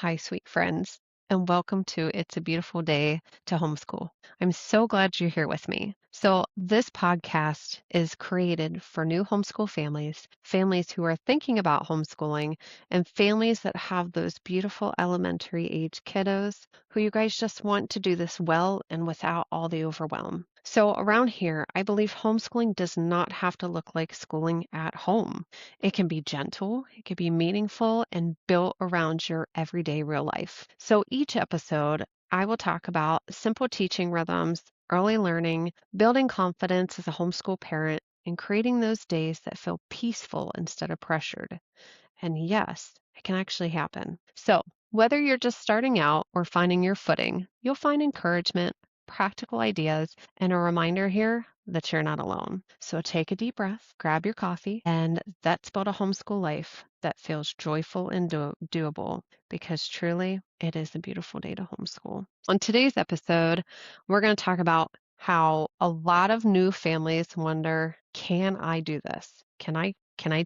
Hi, sweet friends, and welcome to It's a Beautiful Day to Homeschool. I'm so glad you're here with me. So, this podcast is created for new homeschool families, families who are thinking about homeschooling, and families that have those beautiful elementary age kiddos who you guys just want to do this well and without all the overwhelm. So, around here, I believe homeschooling does not have to look like schooling at home. It can be gentle, it can be meaningful, and built around your everyday real life. So each episode, I will talk about simple teaching rhythms, early learning, building confidence as a homeschool parent, and creating those days that feel peaceful instead of pressured. And yes, it can actually happen. So, whether you're just starting out or finding your footing, you'll find encouragement, practical ideas, and a reminder here that you're not alone. So, take a deep breath, grab your coffee, and let's build a homeschool life that feels joyful and doable because truly it is a beautiful day to homeschool. On today's episode, we're going to talk about how a lot of new families wonder, can I do this? Can I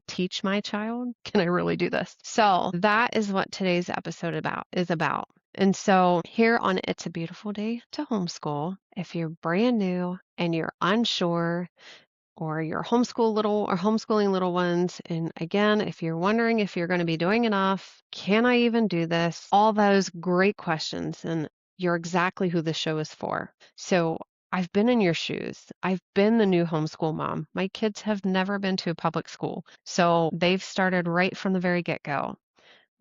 teach my child? Can I really do this? So that is what today's episode is about. And so here on It's a Beautiful Day to Homeschool, if you're brand new and you're unsure or you're homeschooling little ones, and again, if you're wondering if you're going to be doing enough, can I even do this? All those great questions, and you're exactly who the show is for. So I've been in your shoes. I've been the new homeschool mom. My kids have never been to a public school, so they've started right from the very get-go.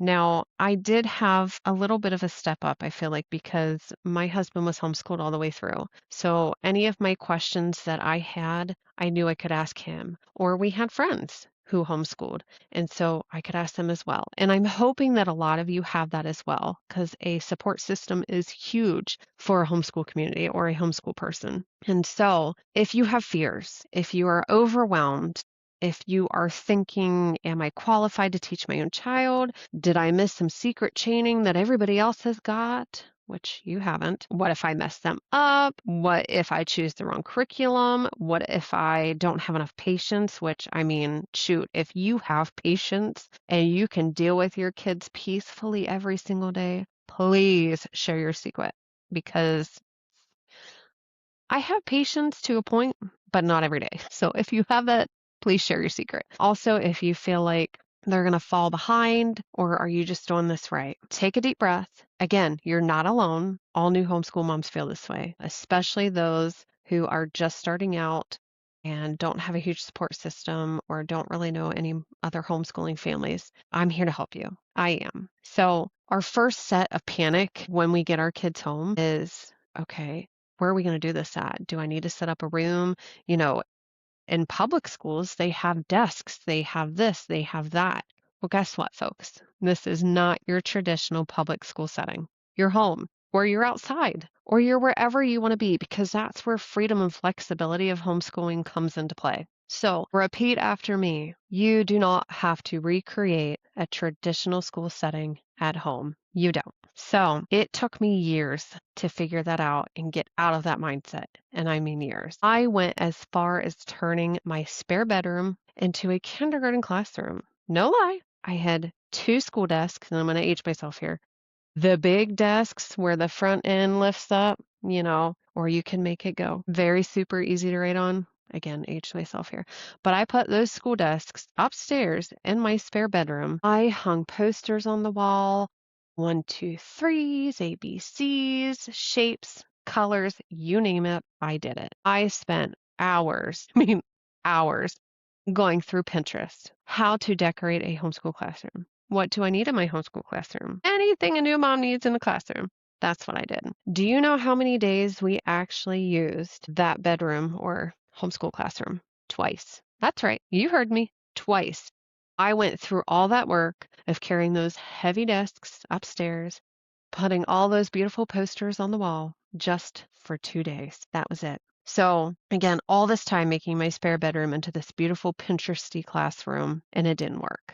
Now, I did have a little bit of a step up, I feel like, because my husband was homeschooled all the way through. So any of my questions that I had, I knew I could ask him. Or we had friends who homeschooled, and so I could ask them as well. And I'm hoping that a lot of you have that as well, because a support system is huge for a homeschool community or a homeschool person. And so if you have fears, if you are overwhelmed, if you are thinking, am I qualified to teach my own child? Did I miss some secret chaining that everybody else has got? Which you haven't. What if I mess them up? What if I choose the wrong curriculum? What if I don't have enough patience? Which, I mean, shoot, if you have patience and you can deal with your kids peacefully every single day, please share your secret because I have patience to a point, but not every day. So if you have that, please share your secret. Also, if you feel like they're going to fall behind, or are you just doing this right? Take a deep breath. Again, you're not alone. All new homeschool moms feel this way, especially those who are just starting out and don't have a huge support system or don't really know any other homeschooling families. I'm here to help you. I am. So, our first set of panic when we get our kids home is okay, where are we going to do this at? Do I need to set up a room? You know, in public schools, they have desks, they have this, they have that. Well, guess what, folks? This is not your traditional public school setting. You're home, or you're outside, or you're wherever you want to be, because that's where freedom and flexibility of homeschooling comes into play. So, repeat after me. You do not have to recreate a traditional school setting at home. You don't. So, it took me years to figure that out and get out of that mindset. And I mean years. I went as far as turning my spare bedroom into a kindergarten classroom. No lie. I had two school desks, and I'm going to age myself here. The big desks where the front end lifts up, or you can make it go. Very super easy to write on. Again, age myself here. But I put those school desks upstairs in my spare bedroom. I hung posters on the wall, one, two, threes, ABCs, shapes, colors, you name it, I did it. I spent hours, I mean, hours going through Pinterest, how to decorate a homeschool classroom. What do I need in my homeschool classroom? Anything a new mom needs in the classroom. That's what I did. Do you know how many days we actually used that bedroom or homeschool classroom? Twice. That's right. You heard me. Twice. I went through all that work of carrying those heavy desks upstairs, putting all those beautiful posters on the wall just for 2 days. That was it. So again, all this time making my spare bedroom into this beautiful Pinteresty classroom, and it didn't work.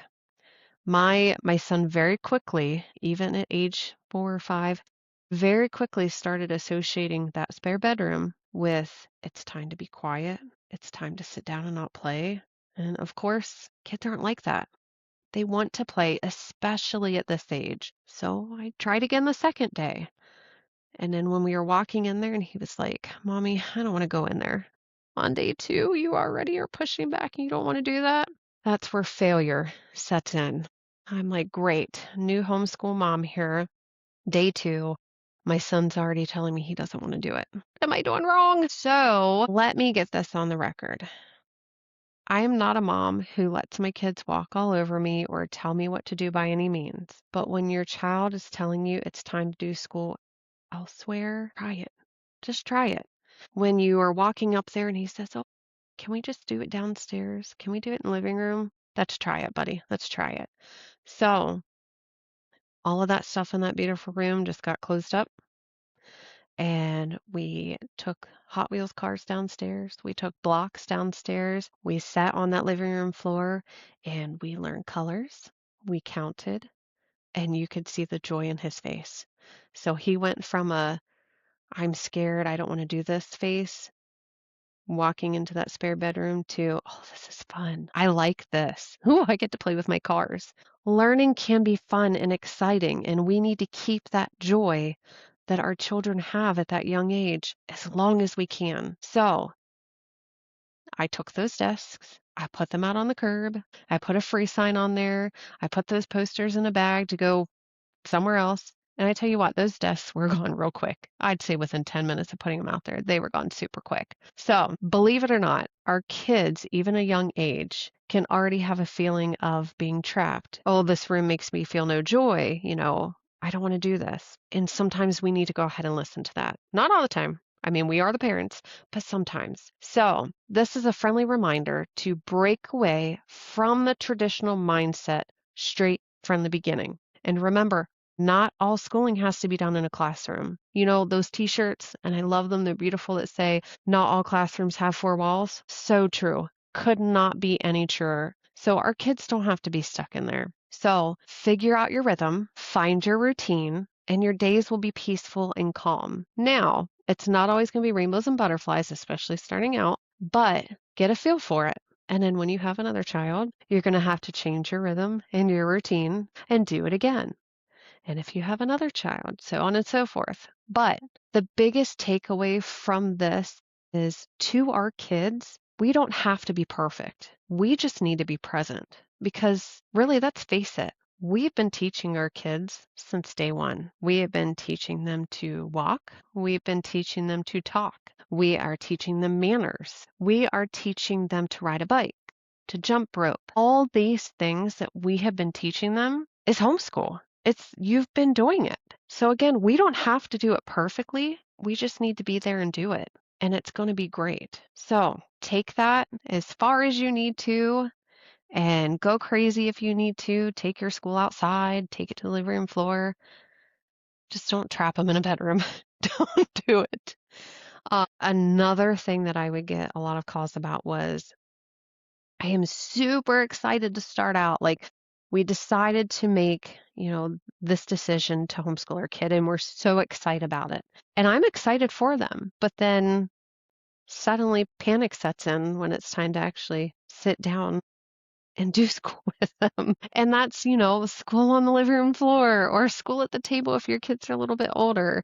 My son very quickly, even at age 4 or 5, very quickly started associating that spare bedroom with it's time to be quiet, it's time to sit down and not play. And of course, kids aren't like that. They want to play, especially at this age. So I tried again the second day. And then when we were walking in there, and he was like, Mommy, I don't want to go in there. On day two, you already are pushing back and you don't want to do that. That's where failure sets in. I'm like, great, new homeschool mom here. Day two, my son's already telling me he doesn't want to do it. What am I doing wrong? So let me get this on the record. I am not a mom who lets my kids walk all over me or tell me what to do by any means. But when your child is telling you it's time to do school elsewhere, try it. Just try it. When you are walking up there and he says, "Oh, can we just do it downstairs? Can we do it in the living room?" Let's try it, buddy. Let's try it. So all of that stuff in that beautiful room just got closed up. And we took Hot Wheels cars downstairs. We took blocks downstairs. We sat on that living room floor and we learned colors. We counted, and you could see the joy in his face. So he went from a I'm scared, I don't want to do this face, walking into that spare bedroom to, oh, this is fun. I like this. Ooh, I get to play with my cars. Learning can be fun and exciting, and we need to keep that joy that our children have at that young age as long as we can. So I took those desks, I put them out on the curb, I put a free sign on there, I put those posters in a bag to go somewhere else. And I tell you what, those desks were gone real quick. I'd say within 10 minutes of putting them out there, they were gone super quick. So, believe it or not, our kids, even a young age, can already have a feeling of being trapped. Oh, this room makes me feel no joy. I don't want to do this. And sometimes we need to go ahead and listen to that. Not all the time. I mean, we are the parents, but sometimes. So, this is a friendly reminder to break away from the traditional mindset straight from the beginning. And remember, not all schooling has to be done in a classroom. Those t-shirts, and I love them, they're beautiful, that say, not all classrooms have four walls. So true. Could not be any truer. So our kids don't have to be stuck in there. So figure out your rhythm, find your routine, and your days will be peaceful and calm. Now, it's not always going to be rainbows and butterflies, especially starting out, but get a feel for it. And then when you have another child, you're going to have to change your rhythm and your routine and do it again. And if you have another child, so on and so forth. But the biggest takeaway from this is, to our kids, we don't have to be perfect. We just need to be present, because really, let's face it, we've been teaching our kids since day one. We have been teaching them to walk. We've been teaching them to talk. We are teaching them manners. We are teaching them to ride a bike, to jump rope. All these things that we have been teaching them is homeschool. You've been doing it. So again, we don't have to do it perfectly. We just need to be there and do it. And it's going to be great. So take that as far as you need to and go crazy if you need to. Take your school outside, take it to the living room floor. Just don't trap them in a bedroom. Don't do it. Another thing that I would get a lot of calls about was, I am super excited to start out. Like, we decided to make, this decision to homeschool our kid, and we're so excited about it. And I'm excited for them. But then suddenly panic sets in when it's time to actually sit down and do school with them. And that's, school on the living room floor or school at the table if your kids are a little bit older.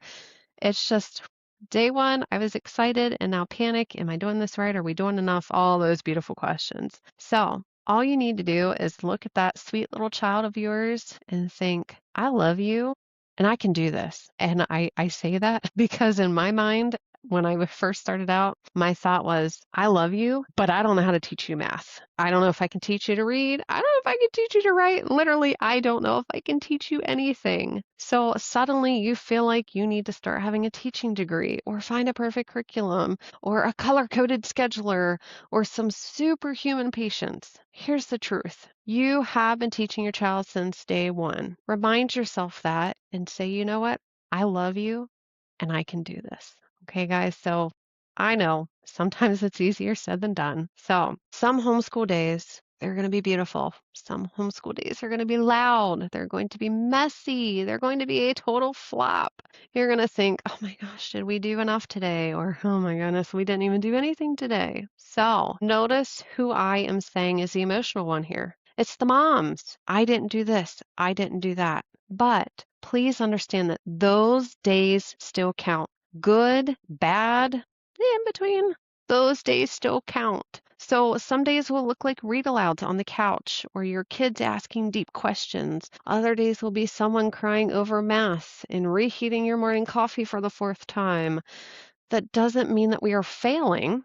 It's just day one, I was excited, and now panic. Am I doing this right? Are we doing enough? All those beautiful questions. So all you need to do is look at that sweet little child of yours and think, I love you and I can do this. And I say that because in my mind, when I first started out, my thought was, I love you, but I don't know how to teach you math. I don't know if I can teach you to read. I don't know if I can teach you to write. Literally, I don't know if I can teach you anything. So suddenly you feel like you need to start having a teaching degree or find a perfect curriculum or a color-coded scheduler or some superhuman patience. Here's the truth. You have been teaching your child since day one. Remind yourself that and say, you know what? I love you and I can do this. Okay, guys, so I know sometimes it's easier said than done. So some homeschool days, they're going to be beautiful. Some homeschool days are going to be loud. They're going to be messy. They're going to be a total flop. You're going to think, oh my gosh, did we do enough today? Or, oh my goodness, we didn't even do anything today. So notice who I am saying is the emotional one here. It's the moms. I didn't do this. I didn't do that. But please understand that those days still count. Good, bad, in between, those days still count. So some days will look like read alouds on the couch or your kids asking deep questions. Other days will be someone crying over math and reheating your morning coffee for the fourth time. That doesn't mean that we are failing.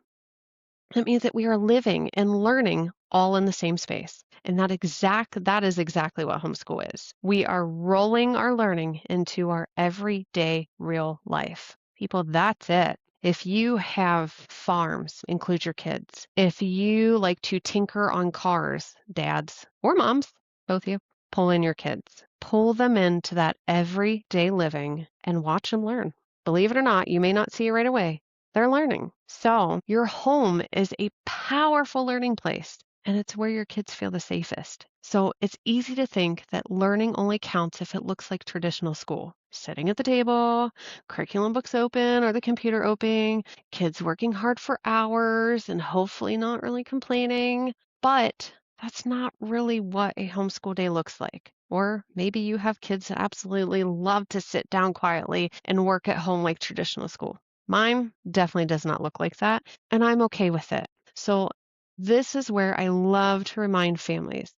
It means that we are living and learning all in the same space. And that is exactly what homeschool is. We are rolling our learning into our everyday real life. People, that's it. If you have farms, include your kids. If you like to tinker on cars, dads or moms, both of you, pull in your kids. Pull them into that everyday living and watch them learn. Believe it or not, you may not see it right away. They're learning. So your home is a powerful learning place, and it's where your kids feel the safest. So it's easy to think that learning only counts if it looks like traditional school. Sitting at the table, curriculum books open or the computer open, kids working hard for hours and hopefully not really complaining. But that's not really what a homeschool day looks like. Or maybe you have kids that absolutely love to sit down quietly and work at home like traditional school. Mine definitely does not look like that, and I'm okay with it. So this is where I love to remind families,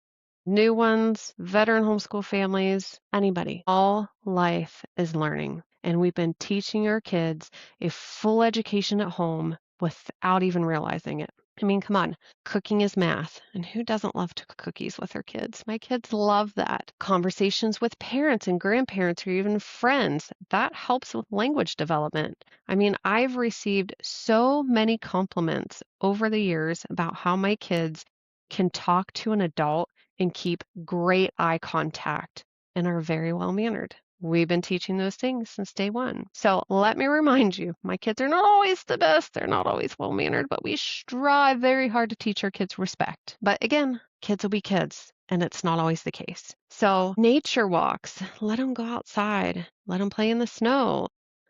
new ones, veteran homeschool families, anybody, all life is learning. And we've been teaching our kids a full education at home without even realizing it. I mean, come on, cooking is math. And who doesn't love to cook cookies with their kids? My kids love that. Conversations with parents and grandparents or even friends, that helps with language development. I mean, I've received so many compliments over the years about how my kids can talk to an adult and keep great eye contact and are very well mannered. We've been teaching those things since day one. So let me remind you, my kids are not always the best. They're not always well mannered, but we strive very hard to teach our kids respect. But again, kids will be kids, and it's not always the case. So nature walks, let them go outside, let them play in the snow.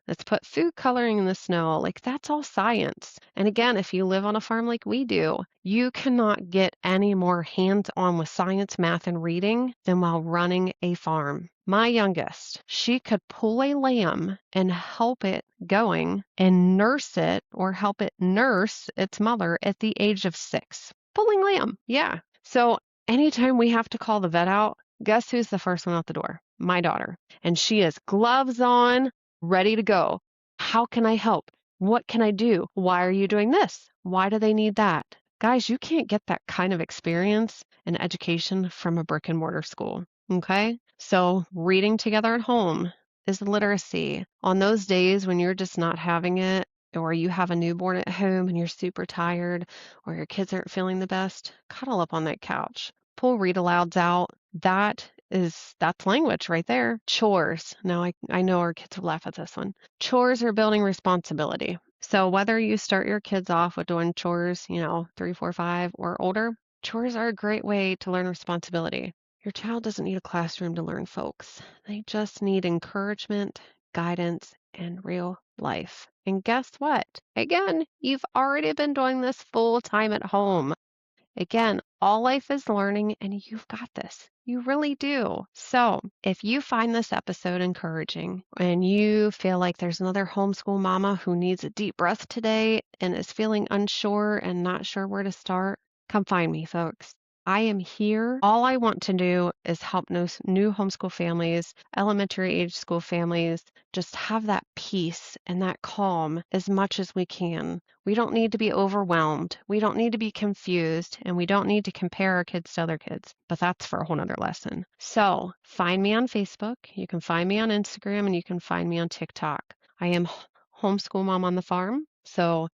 Let's put food coloring in the snow. Like that's all science. And again, if you live on a farm like we do, you cannot get any more hands-on with science, math, and reading than while running a farm. My youngest, she could pull a lamb and help it going and nurse it or help it nurse its mother at the age of 6. Pulling lamb, yeah. So anytime we have to call the vet out, guess who's the first one out the door? My daughter. And she has gloves on, ready to go. How can I help? What can I do? Why are you doing this? Why do they need that? Guys, you can't get that kind of experience and education from a brick and mortar school. Okay? So, reading together at home is literacy. On those days when you're just not having it, or you have a newborn at home and you're super tired, or your kids aren't feeling the best, cuddle up on that couch. Pull read alouds out. That's language right there. Chores. Now I know our kids will laugh at this one. Chores are building responsibility. So whether you start your kids off with doing chores, 3, 4, 5 or older, chores are a great way to learn responsibility. Your child doesn't need a classroom to learn, folks. They just need encouragement, guidance, and real life. And guess what? Again, you've already been doing this full time at home. Again, all life is learning, and you've got this. You really do. So, if you find this episode encouraging and you feel like there's another homeschool mama who needs a deep breath today and is feeling unsure and not sure where to start, come find me, folks. I am here. All I want to do is help new homeschool families, elementary age school families, just have that peace and that calm as much as we can. We don't need to be overwhelmed. We don't need to be confused, and we don't need to compare our kids to other kids. But that's for a whole nother lesson. So find me on Facebook. You can find me on Instagram, and you can find me on TikTok. I am Homeschool Mom on the Farm. So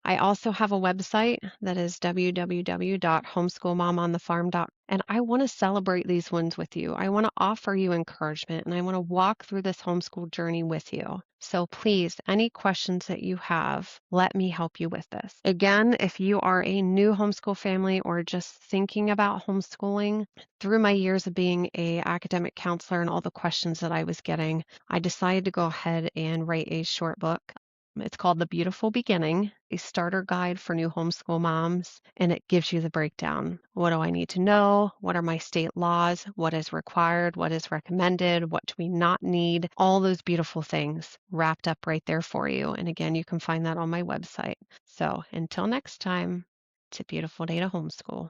I also have a website that is www.homeschoolmomonthefarm.com. And I want to celebrate these wins with you. I want to offer you encouragement, and I want to walk through this homeschool journey with you. So please, any questions that you have, let me help you with this. Again, if you are a new homeschool family or just thinking about homeschooling, through my years of being an academic counselor and all the questions that I was getting, I decided to go ahead and write a short book. It's called The Beautiful Beginning. a starter guide for new homeschool moms, and it gives you the breakdown. What do I need to know? What are my state laws? What is required? What is recommended? What do we not need? All those beautiful things wrapped up right there for you. And again, you can find that on my website. So until next time, it's a beautiful day to homeschool.